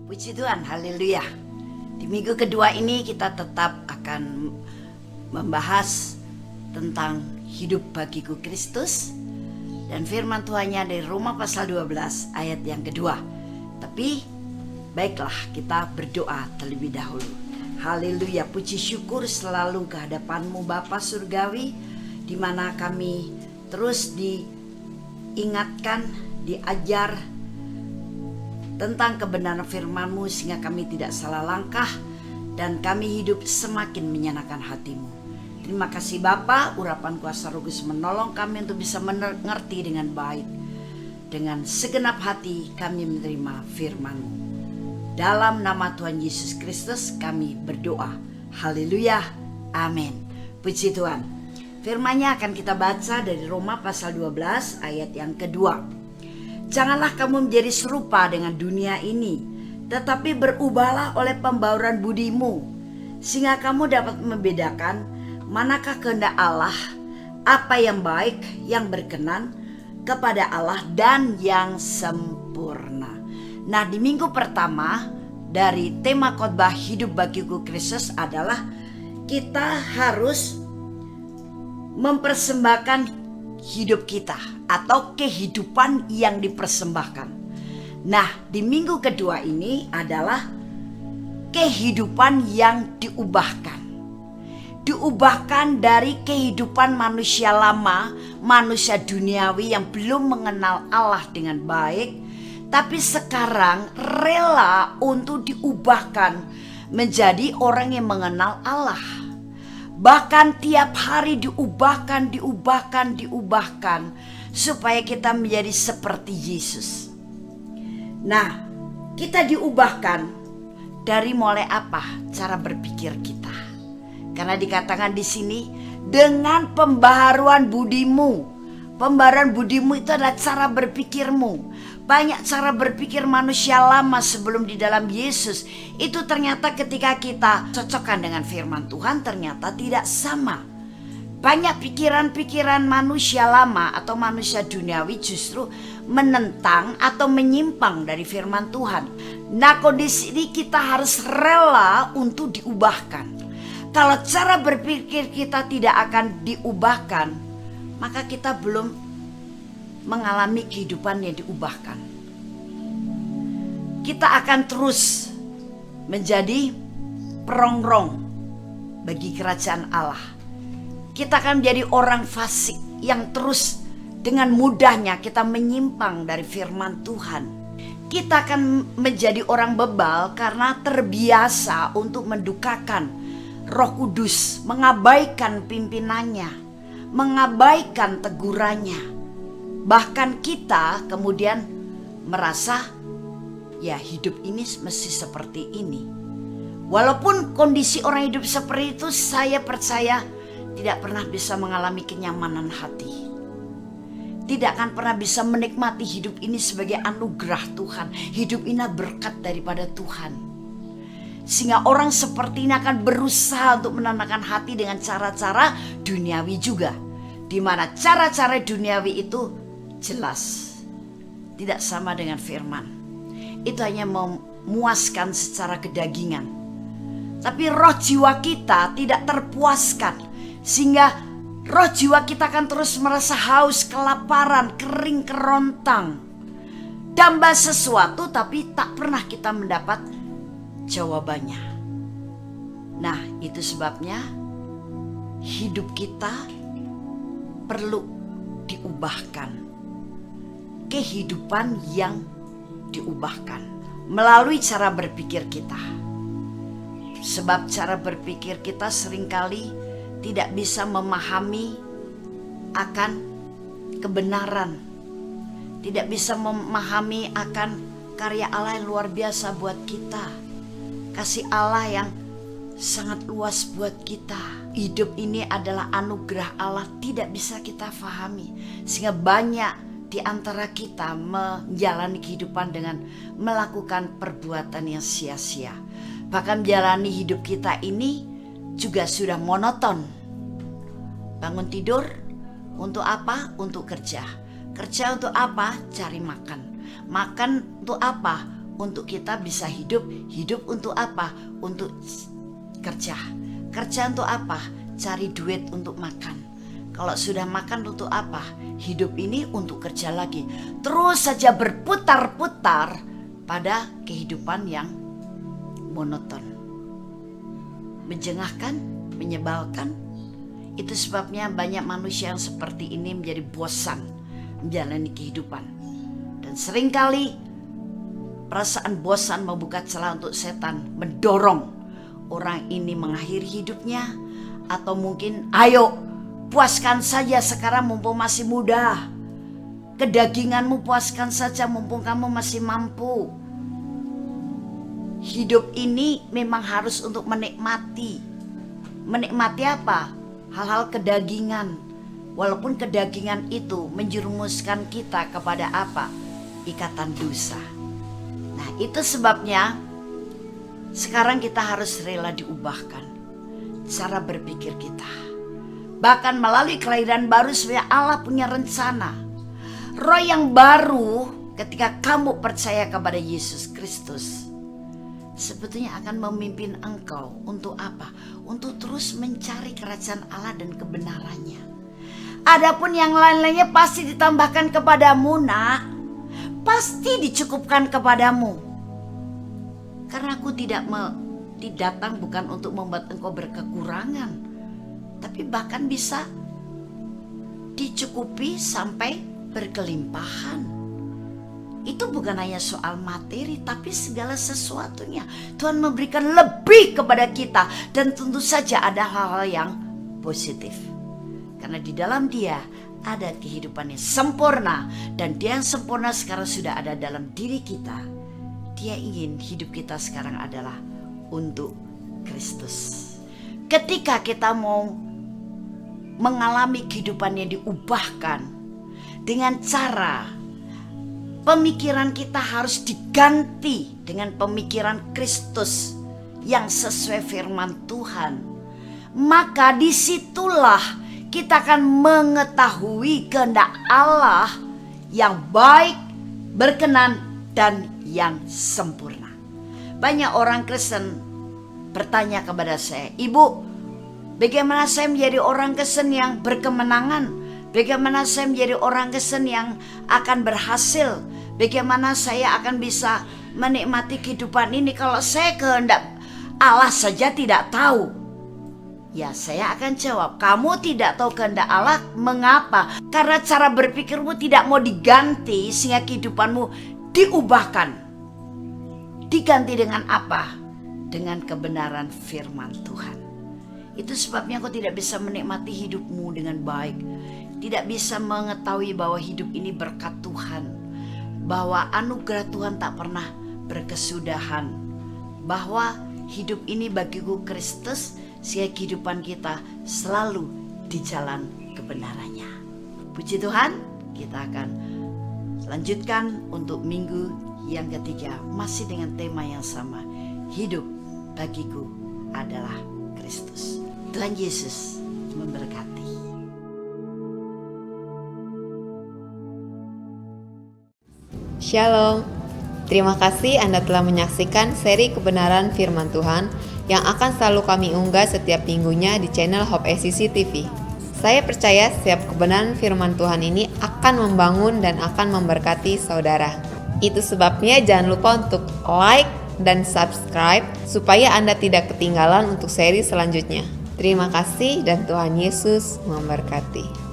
Puji Tuhan, haleluya. Di minggu kedua ini kita tetap akan membahas tentang hidup bagiku Kristus. Dan firman Tuhannya dari Roma pasal 12 ayat yang kedua. Tapi baiklah kita berdoa terlebih dahulu. Haleluya, puji syukur selalu kehadapan-Mu Bapa Surgawi, di mana kami terus diingatkan, diajar tentang kebenaran firman-Mu sehingga kami tidak salah langkah dan kami hidup semakin menyenangkan hati-Mu. Terima kasih Bapa, urapan kuasa Roh Kudus menolong kami untuk bisa mengerti dengan baik. Dengan segenap hati kami menerima firman-Mu. Dalam nama Tuhan Yesus Kristus kami berdoa. Haleluya, amin. Puji Tuhan. Firman-Nya akan kita baca dari Roma pasal 12 ayat yang kedua. Janganlah kamu menjadi serupa dengan dunia ini, tetapi berubahlah oleh pembauran budimu, sehingga kamu dapat membedakan manakah kehendak Allah, apa yang baik, yang berkenan kepada Allah, dan yang sempurna. Nah, di minggu pertama dari tema khotbah hidup bagiku Kristus adalah kita harus mempersembahkan hidup kita atau kehidupan yang dipersembahkan. Nah, di minggu kedua ini adalah kehidupan yang diubahkan. Diubahkan dari kehidupan manusia lama, manusia duniawi yang belum mengenal Allah dengan baik, tapi sekarang rela untuk diubahkan menjadi orang yang mengenal Allah. Bahkan tiap hari diubahkan supaya kita menjadi seperti Yesus. Nah, kita diubahkan dari mulai apa? Cara berpikir kita. Karena dikatakan di sini dengan pembaharuan budimu. Pembaharuan budimu itu adalah cara berpikirmu. Banyak cara berpikir manusia lama sebelum di dalam Yesus. Itu ternyata ketika kita cocokkan dengan firman Tuhan ternyata tidak sama. Banyak pikiran-pikiran manusia lama atau manusia duniawi justru menentang atau menyimpang dari firman Tuhan. Nah, kondisi ini kita harus rela untuk diubahkan. Kalau cara berpikir kita tidak akan diubahkan, maka kita belum mengalami kehidupan yang diubahkan. Kita akan terus menjadi perongrong bagi kerajaan Allah. Kita akan menjadi orang fasik yang terus dengan mudahnya kita menyimpang dari firman Tuhan. Kita akan menjadi orang bebal karena terbiasa untuk mendukakan Roh Kudus, mengabaikan pimpinannya, mengabaikan tegurannya. Bahkan kita kemudian merasa ya hidup ini mesti seperti ini. Walaupun kondisi orang hidup seperti itu, saya percaya tidak pernah bisa mengalami kenyamanan hati. Tidak akan pernah bisa menikmati hidup ini sebagai anugerah Tuhan. Hidup ini berkat daripada Tuhan. Sehingga orang seperti ini akan berusaha untuk menenangkan hati dengan cara-cara duniawi juga. Di mana cara-cara duniawi itu jelas tidak sama dengan firman. Itu hanya memuaskan secara kedagingan. Tapi roh jiwa kita tidak terpuaskan, sehingga roh jiwa kita akan terus merasa haus, kelaparan, kering, kerontang. Damba sesuatu tapi tak pernah kita mendapat jawabannya. Nah, itu sebabnya hidup kita perlu diubahkan. Kehidupan yang diubahkan melalui cara berpikir kita. Sebab cara berpikir kita seringkali tidak bisa memahami akan kebenaran. Tidak bisa memahami akan karya Allah yang luar biasa buat kita. Kasih Allah yang sangat luas buat kita. Hidup ini adalah anugerah Allah, tidak bisa kita fahami. Sehingga banyak di antara kita menjalani kehidupan dengan melakukan perbuatan yang sia-sia. Bahkan menjalani hidup kita ini juga sudah monoton. Bangun tidur untuk apa? Untuk kerja. Kerja untuk apa? Cari makan. Makan untuk apa? untuk kita bisa hidup. Hidup untuk apa? Untuk kerja. Kerja untuk apa? Cari duit untuk makan. Kalau sudah makan untuk apa? Hidup ini untuk kerja lagi. Terus saja berputar-putar pada kehidupan yang monoton, menjengahkan, menyebalkan. Itu sebabnya banyak manusia yang seperti ini menjadi bosan menjalani kehidupan. Dan seringkali perasaan bosan membuka celah untuk setan mendorong orang ini mengakhiri hidupnya. Atau mungkin ayo puaskan saja sekarang mumpung masih muda. Kedaginganmu puaskan saja mumpung kamu masih mampu. Hidup ini memang harus untuk menikmati. Menikmati apa? Hal-hal kedagingan. Walaupun kedagingan itu menjerumuskan kita kepada apa? Ikatan dosa. Nah, itu sebabnya sekarang kita harus rela diubahkan cara berpikir kita. Bahkan melalui kelahiran baru supaya Allah punya rencana. Roh yang baru ketika kamu percaya kepada Yesus Kristus sebetulnya akan memimpin engkau untuk apa? Untuk terus mencari kerajaan Allah dan kebenarannya. Adapun yang lain-lainnya pasti ditambahkan kepadamu, nak. Pasti dicukupkan kepadamu. Karena aku tidak datang bukan untuk membuat engkau berkekurangan, tapi bahkan bisa dicukupi sampai berkelimpahan. Itu bukan hanya soal materi, tapi segala sesuatunya. Tuhan memberikan lebih kepada kita. Dan tentu saja ada hal-hal yang positif. Karena di dalam Dia ada kehidupan yang sempurna. Dan Dia yang sempurna sekarang sudah ada dalam diri kita. Dia ingin hidup kita sekarang adalah untuk Kristus. Ketika kita mau mengalami kehidupan yang diubahkan dengan cara pemikiran kita harus diganti dengan pemikiran Kristus yang sesuai firman Tuhan. Maka disitulah kita akan mengetahui kehendak Allah yang baik, berkenan, dan yang sempurna. Banyak orang Kristen bertanya kepada saya, "Ibu, bagaimana saya menjadi orang Kristen yang berkemenangan? Bagaimana saya menjadi orang Kristen yang akan berhasil? Bagaimana saya akan bisa menikmati kehidupan ini kalau saya kehendak Allah saja tidak tahu?" Ya, saya akan jawab, kamu tidak tahu kehendak Allah. Mengapa? Karena cara berpikirmu tidak mau diganti sehingga kehidupanmu diubahkan. Diganti dengan apa? Dengan kebenaran firman Tuhan. Itu sebabnya kau tidak bisa menikmati hidupmu dengan baik. Tidak bisa mengetahui bahwa hidup ini berkat Tuhan. Bahwa anugerah Tuhan tak pernah berkesudahan. Bahwa hidup ini bagiku Kristus, sehingga kehidupan kita selalu di jalan kebenarannya. Puji Tuhan, kita akan lanjutkan untuk minggu yang ketiga. Masih dengan tema yang sama. Hidup bagiku adalah Kristus. Tuhan Yesus memberkati. Shalom. Terima kasih Anda telah menyaksikan seri kebenaran firman Tuhan yang akan selalu kami unggah setiap minggunya di channel Hope SCC TV. Saya percaya setiap kebenaran firman Tuhan ini akan membangun dan akan memberkati saudara. Itu sebabnya jangan lupa untuk like dan subscribe supaya Anda tidak ketinggalan untuk seri selanjutnya. Terima kasih dan Tuhan Yesus memberkati.